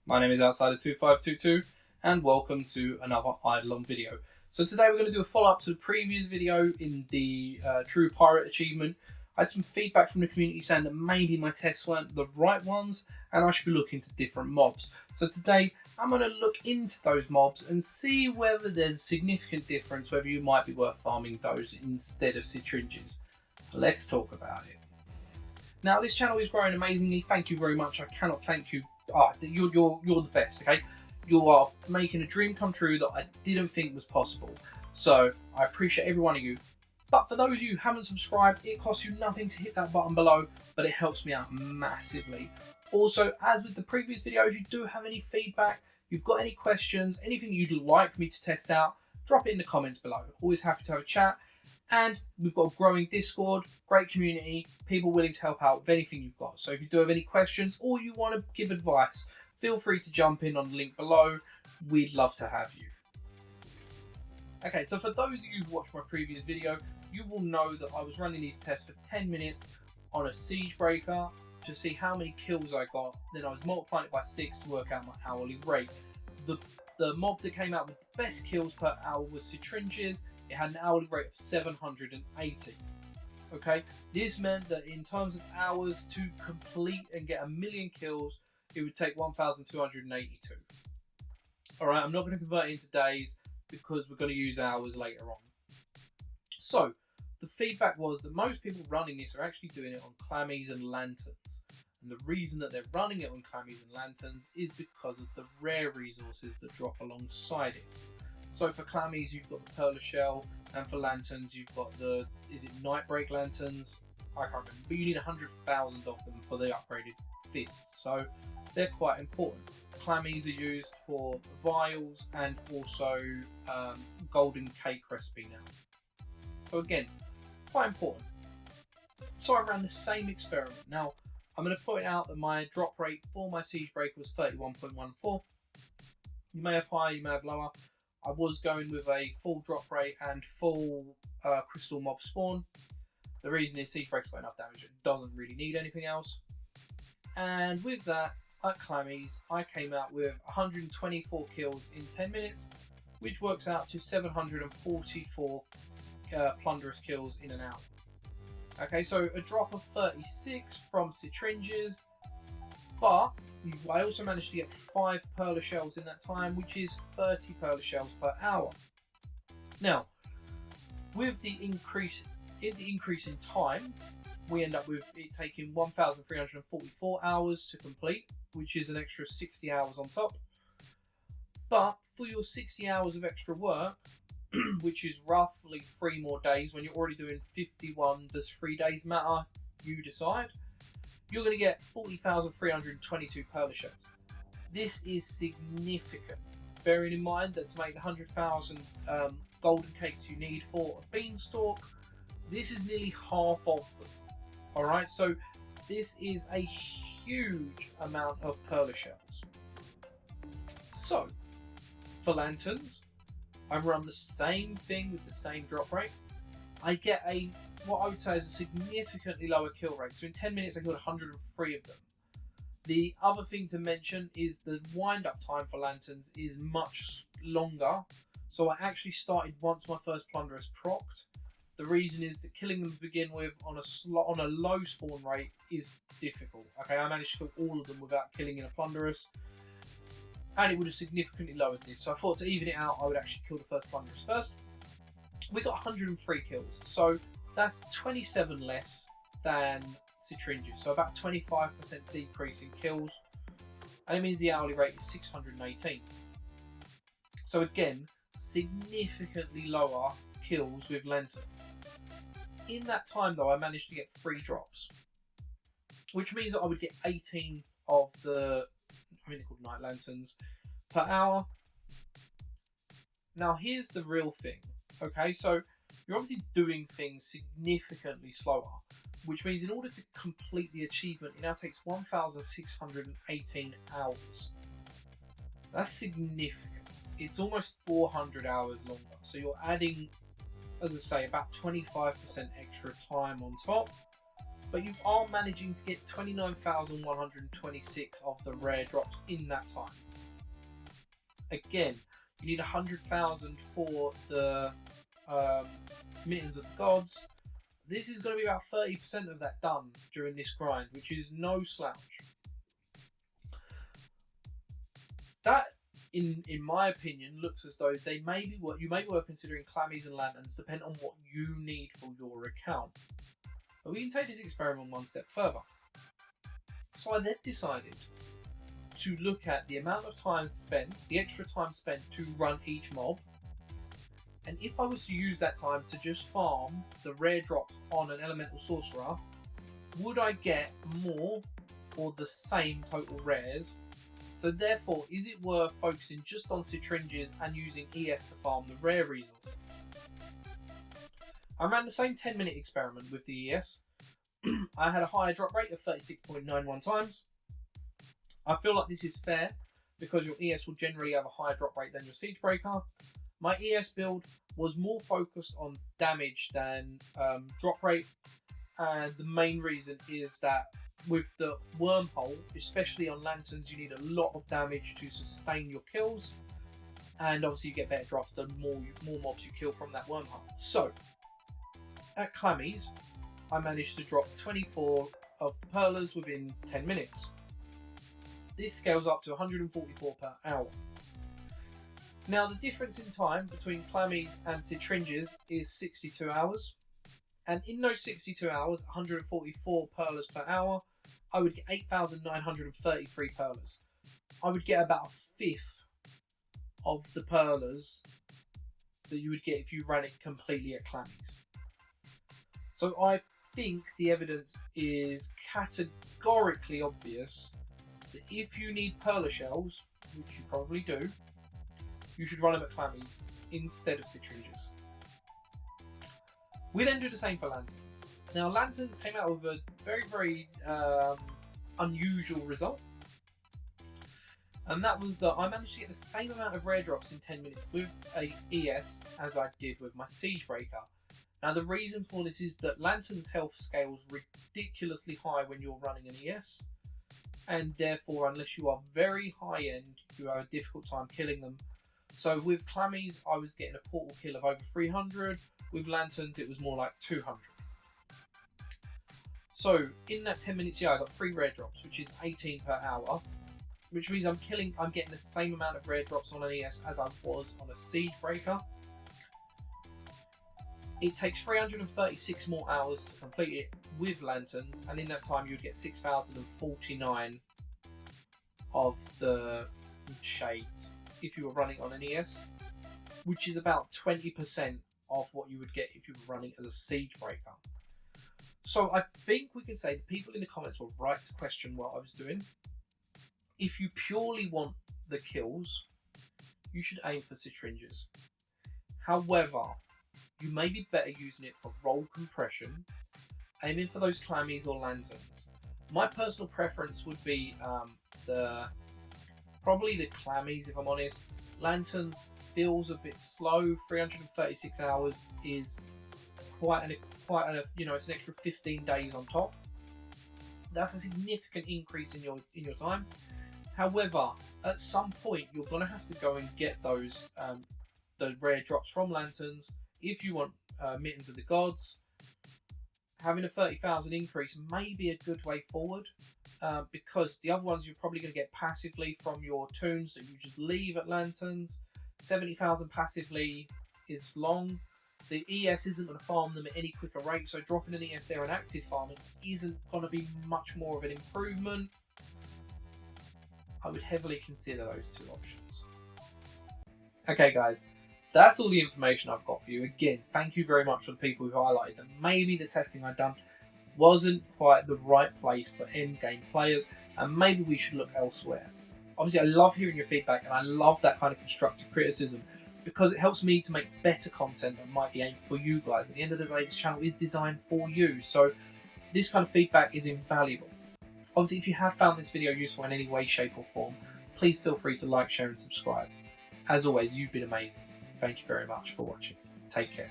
My name is Outsider2522 and welcome to another Idleon video. So today we're going to do a follow-up to the previous video in the True Pirate achievement. I had some feedback from the community saying that maybe my tests weren't the right ones and I should be looking to different mobs. So today I'm going to look into those mobs and see whether there's a significant difference, whether you might be worth farming those instead of Citringes. Let's talk about it. Now this channel is growing amazingly. Thank you very much. I cannot thank you. You're the best, okay? You are making a dream come true that I didn't think was possible. So I appreciate every one of you. But for those of you who haven't subscribed, it costs you nothing to hit that button below, but it helps me out massively. Also, as with the previous videos, you do have any feedback, you've got any questions, anything you'd like me to test out, drop it in the comments below. Always happy to have a chat. And we've got a growing Discord, great community, people willing to help out with anything you've got. So if you do have any questions or you want to give advice, feel free to jump in on the link below. We'd love to have you. Okay, so for those of you who watched my previous video, you will know that I was running these tests for 10 minutes on a siege breaker to see how many kills I got. Then I was multiplying it by 6 to work out my hourly rate. The mob that came out with the best kills per hour was Citringes. It had an hourly rate of 780. Okay, this meant that in terms of hours to complete and get 1,000,000 kills, it would take 1,282. All right, I'm not going to convert it into days because we're going to use hours later on. So the feedback was that most people running this are actually doing it on clammies and lanterns. And the reason that they're running it on clammies and lanterns is because of the rare resources that drop alongside it. So for clammies, you've got the Pearl Shell, and for lanterns, you've got the, is it Nightbreak lanterns? I can't remember, but you need 100,000 of them for the upgraded fists, so they're quite important. Clammies are used for vials and also golden cake recipe now. So again, quite important. So I ran the same experiment. Now, I'm going to point out that my drop rate for my siege breaker was 31.14. You may have higher, you may have lower. I was going with a full drop rate and full crystal mob spawn. The reason is siege breaker's got enough damage, it doesn't really need anything else. And with that, at clammies, I came out with 124 kills in 10 minutes, which works out to 744 plunderous kills in an hour. Okay, so a drop of 36 from Citringes, but I also managed to get 5 Pearl Shells in that time, which is 30 Pearl Shells per hour. Now, with the increase in time, we end up with it taking 1,344 hours to complete, which is an extra 60 hours on top. But for your 60 hours of extra work, which is roughly 3 more days, when you're already doing 51, does 3 days matter? You decide. You're going to get 40,322 Pearl Shells. This is significant, bearing in mind that to make the 100,000 golden cakes you need for a beanstalk, this is nearly half of them. Alright, so this is a huge amount of Pearl Shells. So, for lanterns, I run the same thing with the same drop rate. I get what I would say is a significantly lower kill rate. So in 10 minutes I killed 103 of them. The other thing to mention is the wind up time for lanterns is much longer. So I actually started once my first plunderous procced. The reason is that killing them to begin with on a low spawn rate is difficult. Okay, I managed to kill all of them without killing in a plunderous, and it would have significantly lowered this. So I thought to even it out, I would actually kill the first plunderous first. We got 103 kills, so that's 27 less than Citringes, so about 25% decrease in kills, and it means the hourly rate is 618. So again, significantly lower kills with lanterns. In that time though, I managed to get 3 drops, which means that I would get 18 of the, I mean they're called night lanterns, per hour. Now here's the real thing, okay, so you're obviously doing things significantly slower, which means in order to complete the achievement, it now takes 1,618 hours. That's significant. It's almost 400 hours longer. So you're adding, as I say, about 25% extra time on top. but you are managing to get 29,126 of the rare drops in that time. Again, you need 100,000 for the Mittens of the Gods. This is going to be about 30% of that done during this grind, which is no slouch. That, in my opinion, looks as though you may be worth considering clammies and lanterns, depending on what you need for your account. But we can take this experiment one step further. So I then decided to look at the amount of time spent, the extra time spent to run each mob, and if I was to use that time to just farm the rare drops on an elemental sorcerer, would I get more or the same total rares? So therefore, is it worth focusing just on Citringes and using ES to farm the rare resources? I ran the same 10-minute experiment with the ES. I had a higher drop rate of 36.91 times. I feel like this is fair because your ES will generally have a higher drop rate than your Siege Breaker. My ES build was more focused on damage than drop rate, and the main reason is that with the wormhole, especially on lanterns, you need a lot of damage to sustain your kills, and obviously you get better drops the more mobs you kill from that wormhole. So at clammies, I managed to drop 24 of the perlers within 10 minutes. This scales up to 144 per hour. Now the difference in time between clammies and Citringes is 62 hours, and in those 62 hours, 144 perlers per hour, I would get 8,933 perlers. I would get about a fifth of the perlers that you would get if you ran it completely at clammies. So I think the evidence is categorically obvious that if you need perler shells, which you probably do, you should run them at clammies instead of Citringes. We then do the same for lanterns. Now lanterns came out with a very unusual result, and that was that I managed to get the same amount of rare drops in 10 minutes with a ES as I did with my Siege Breaker. Now the reason for this is that lanterns' health scales ridiculously high when you're running an ES, and therefore unless you are very high end, you have a difficult time killing them. So with clammies, I was getting a portal kill of over 300. With lanterns, it was more like 200. So in that 10 minutes here, I got 3 rare drops, which is 18 per hour, which means I'm getting the same amount of rare drops on an ES as I was on a Siege Breaker. It takes 336 more hours to complete it with lanterns, and in that time you would get 6,049 of the shades if you were running on an ES, which is about 20% of what you would get if you were running as a Siege Breaker. So I think we can say the people in the comments were right to question what I was doing. If you purely want the kills, you should aim for Citringes. However, you may be better using it for roll compression, aiming for those clammies or lanterns. My personal preference would be probably the clammies, if I'm honest. Lanterns feels a bit slow. 336 hours is quite an it's an extra 15 days on top. That's a significant increase in your time. However, at some point you're gonna have to go and get those the rare drops from lanterns if you want Mittens of the Gods. Having a 30,000 increase may be a good way forward, because the other ones you're probably going to get passively from your toons that you just leave at lanterns. 70,000 passively is long. The ES isn't going to farm them at any quicker rate, so dropping an ES there and active farming isn't going to be much more of an improvement. I would heavily consider those two options. Okay guys, that's all the information I've got for you. Again, thank you very much for the people who highlighted that maybe the testing I've done wasn't quite the right place for endgame players, and maybe we should look elsewhere. Obviously, I love hearing your feedback, and I love that kind of constructive criticism because it helps me to make better content that might be aimed for you guys. At the end of the day, this channel is designed for you, so this kind of feedback is invaluable. Obviously, if you have found this video useful in any way, shape or form, please feel free to like, share and subscribe. As always, you've been amazing. Thank you very much for watching. Take care.